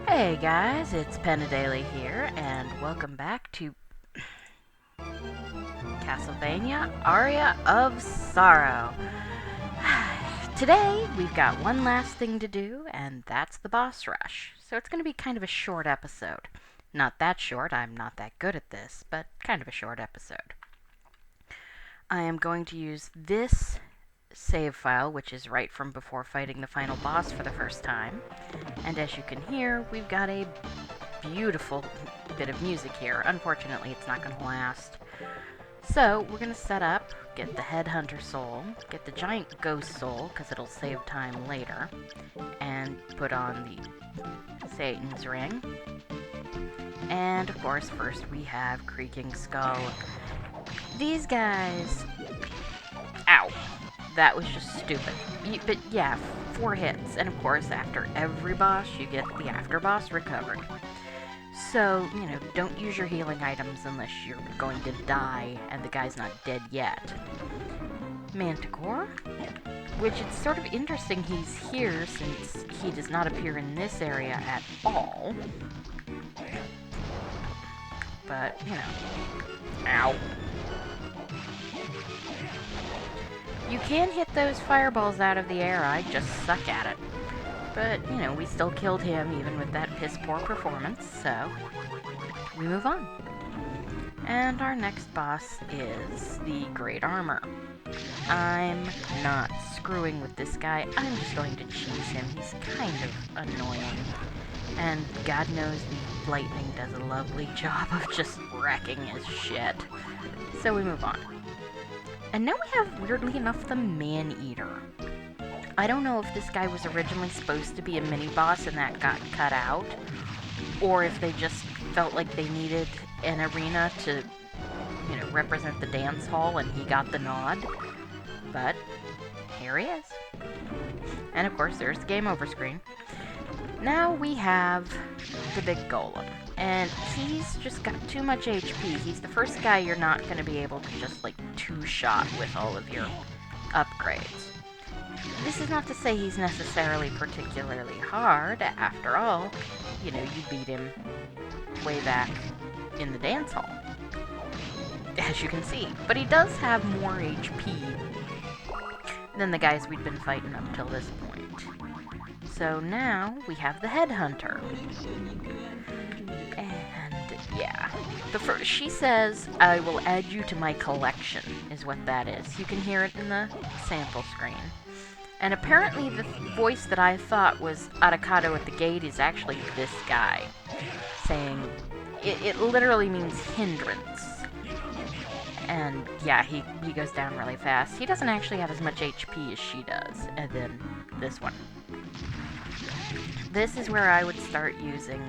Hey guys, it's Penadaily here, and welcome back to Castlevania Aria of Sorrow. Today, we've got one last thing to do, and that's the boss rush. So it's going to be kind of a short episode. Not that short, I'm not that good at this, but kind of a short episode. I am going to use this save file, which is right from before fighting the final boss for the first time. And as you can hear, we've got a beautiful bit of music here. Unfortunately, it's not going to last. So, we're going to set up, get the Headhunter soul, get the giant ghost soul, because it'll save time later, and put on the Satan's ring. And, of course, first we have Creaking Skull. These guys... Ow! That was just stupid. But yeah, 4 hits. And of course, after every boss, you get the after boss recovery. So, don't use your healing items unless you're going to die and the guy's not dead yet. Minotaur, which it's sort of interesting he's here since he does not appear in this area at all. But, ow. You can hit those fireballs out of the air, I just suck at it. But, we still killed him even with that piss-poor performance, so we move on. And our next boss is the Great Armor. I'm not screwing with this guy, I'm just going to cheese him. He's kind of annoying. And God knows the lightning does a lovely job of just wrecking his shit. So we move on. And now we have, weirdly enough, the Maneater. I don't know if this guy was originally supposed to be a mini-boss and that got cut out, or if they just felt like they needed an arena to, represent the dance hall and he got the nod. But here he is. And of course, there's the game over screen. Now we have the big golem. And he's just got too much HP. He's the first guy you're not going to be able to just, two-shot with all of your upgrades. This is not to say he's necessarily particularly hard. After all, you beat him way back in the dance hall, as you can see. But he does have more HP than the guys we'd been fighting up till this point. So now we have the Headhunter. And yeah, she says, "I will add you to my collection," is what that is. You can hear it in the sample screen. And apparently the voice that I thought was Aracado at the gate is actually this guy, saying, it literally means hindrance. And yeah, he goes down really fast. He doesn't actually have as much HP as she does. And then this one. This is where I would start using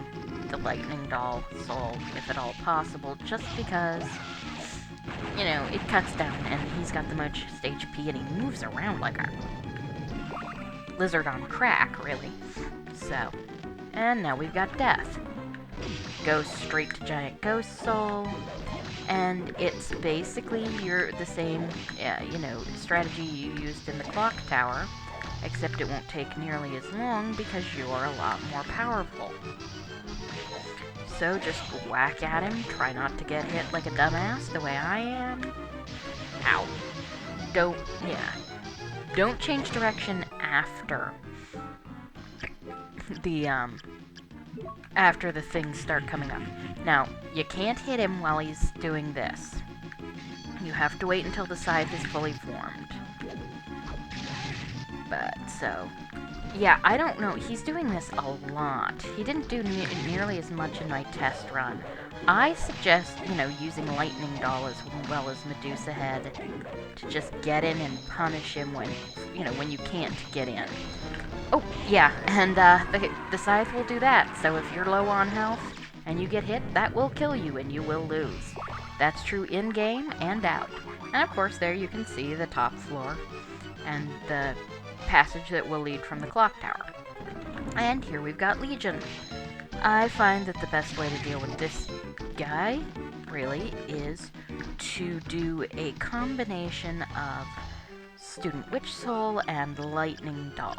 the Lightning Doll soul, if at all possible, just because, it cuts down, and he's got the most HP, and he moves around like a lizard on crack, really. So, and now we've got Death. Goes straight to Giant Ghost Soul, and it's basically the same, strategy you used in the Clock Tower, except it won't take nearly as long because you are a lot more powerful. So just whack at him, try not to get hit like a dumbass the way I am. Ow. Don't change direction after the things start coming up. Now, you can't hit him while he's doing this. You have to wait until the scythe is fully formed. But, yeah, I don't know. He's doing this a lot. He didn't do nearly as much in my test run. I suggest, using Lightning Doll as well as Medusa Head to just get in and punish him when you can't get in. Oh, yeah, and the scythe will do that. So if you're low on health and you get hit, that will kill you and you will lose. That's true in-game and out. And of course, there you can see the top floor and the passage that will lead from the clock tower. And here we've got Legion. I find that the best way to deal with this guy, really, is to do a combination of Student Witch Soul and Lightning Doll.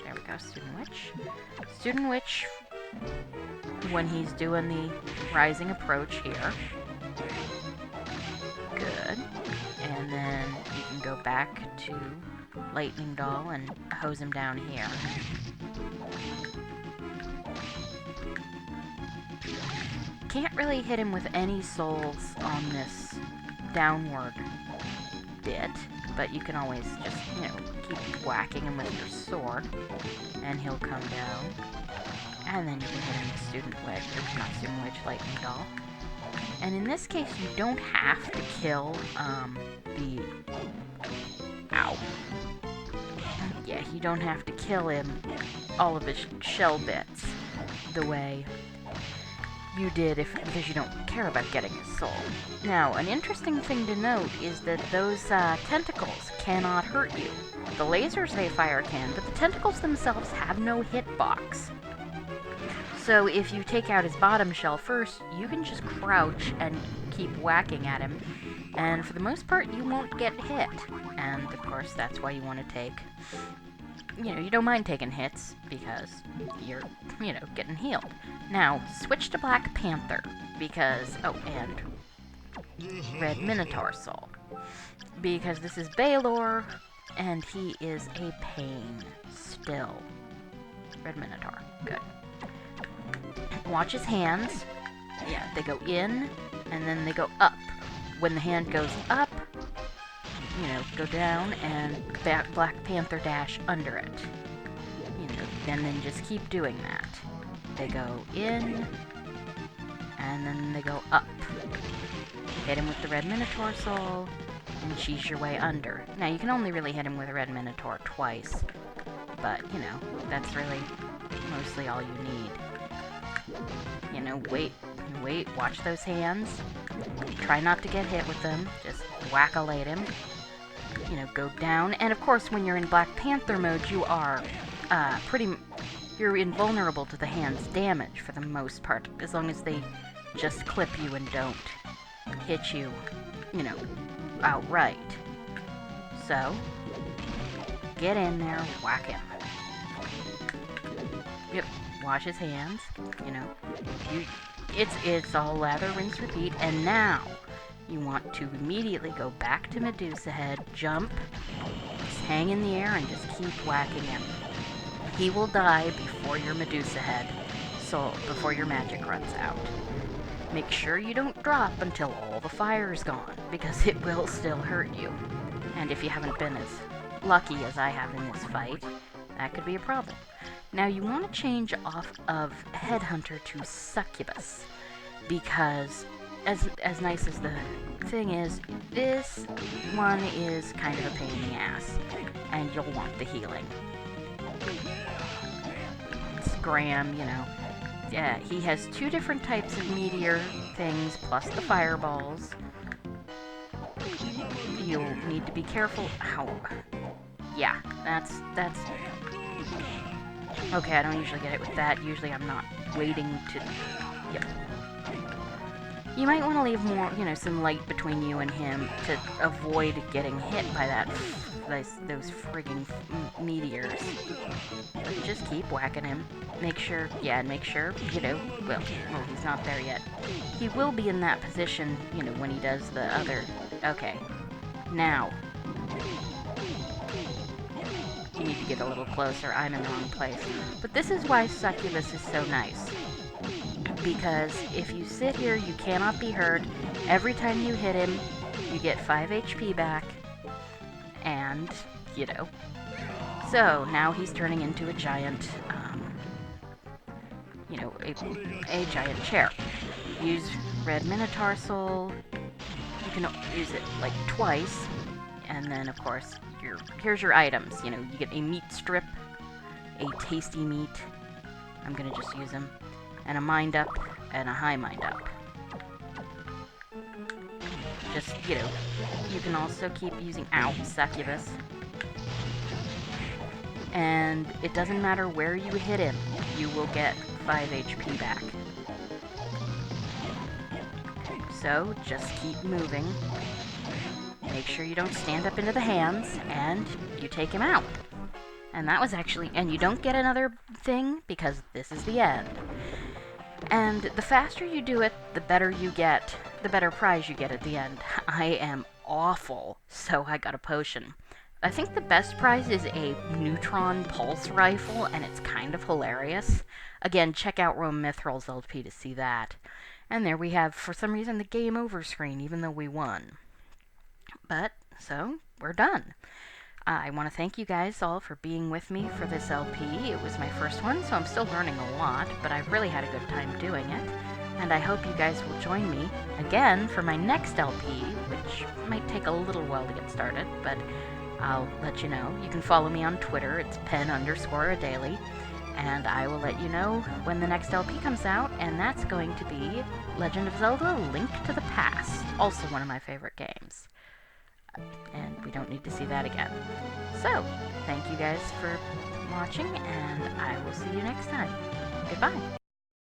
There we go, Student Witch. Student Witch when he's doing the rising approach here. Good. And then you can go back to Lightning Doll and hose him down here. Can't really hit him with any souls on this downward bit, but you can always just, you know, keep whacking him with your sword, and he'll come down. And then you can hit him with Student Witch, or not Student Witch, Lightning Doll. And in this case, you don't have to kill, the... Ow. Yeah, you don't have to kill him, all of his shell bits, the way you did because you don't care about getting his soul. Now, an interesting thing to note is that those tentacles cannot hurt you. The lasers they fire can, but the tentacles themselves have no hitbox. So if you take out his bottom shell first, you can just crouch and keep whacking at him, and for the most part, you won't get hit. And of course, that's why you want to take, you know, you don't mind taking hits because you're, you know, getting healed. Now, switch to Black Panther because, oh, and Red Minotaur Soul. Because this is Baylor, and he is a pain still. Red Minotaur, good. Watch his hands. Yeah, they go in, and then they go up. When the hand goes up, you know, go down, and Black Panther dash under it. You know, and then just keep doing that. They go in, and then they go up. Hit him with the Red Minotaur Soul, and cheese your way under. Now, you can only really hit him with a Red Minotaur twice, but, you know, that's really mostly all you need. You know, wait, watch those hands. Try not to get hit with them. Just whack-a-late him. You know, go down. And of course, when you're in Black Panther mode, you are you're invulnerable to the hand's damage for the most part, as long as they just clip you and don't hit you, you know, outright. So, get in there, whack him. Yep, wash his hands, you know. It's all lather, rinse, repeat, and now you want to immediately go back to Medusa Head, jump, just hang in the air, and just keep whacking him. He will die before your Medusa Head, so before your magic runs out. Make sure you don't drop until all the fire is gone, because it will still hurt you. And if you haven't been as lucky as I have in this fight, that could be a problem. Now you want to change off of Headhunter to Succubus, because as nice as the thing is, this one is kind of a pain in the ass, and you'll want the healing. It's Graham, you know. Yeah, he has two different types of meteor things, plus the fireballs. You'll need to be careful. Ow. Yeah, that's... Okay, I don't usually get it with that. Usually I'm not waiting to... Yep. You might want to leave more, you know, some light between you and him to avoid getting hit by those frigging meteors. But just keep whacking him. Make sure, you know, well, he's not there yet. He will be in that position, you know, when he does the other... Okay. Now. You need to get a little closer. I'm in the wrong place. But this is why Succubus is so nice. Because if you sit here, you cannot be hurt. Every time you hit him, you get 5 HP back. And, you know. So, now he's turning into a giant, you know, a giant chair. Use Red Minotaur Soul. You can use it, like, twice. And then, of course, here's your items. You know, you get a meat strip, a tasty meat. I'm gonna just use them. And a mind up, and a high mind up. Just, you know, you can also keep using, Succubus. And it doesn't matter where you hit him, you will get 5 HP back. So, just keep moving. Make sure you don't stand up into the hands, and you take him out. And that was actually... And you don't get another thing, because this is the end. And the faster you do it, the better you get, the better prize you get at the end. I am awful, so I got a potion. I think the best prize is a neutron pulse rifle, and it's kind of hilarious. Again, check out Rome Mithral's LP to see that. And there we have, for some reason, the game over screen, even though we won. But, so, we're done. I want to thank you guys all for being with me for this LP. It was my first one, so I'm still learning a lot, but I've really had a good time doing it. And I hope you guys will join me again for my next LP, which might take a little while to get started, but I'll let you know. You can follow me on Twitter. It's pen_a daily. And I will let you know when the next LP comes out, and that's going to be Legend of Zelda: Link to the Past. Also one of my favorite games. And we don't need to see that again. So, thank you guys for watching, and I will see you next time. Goodbye.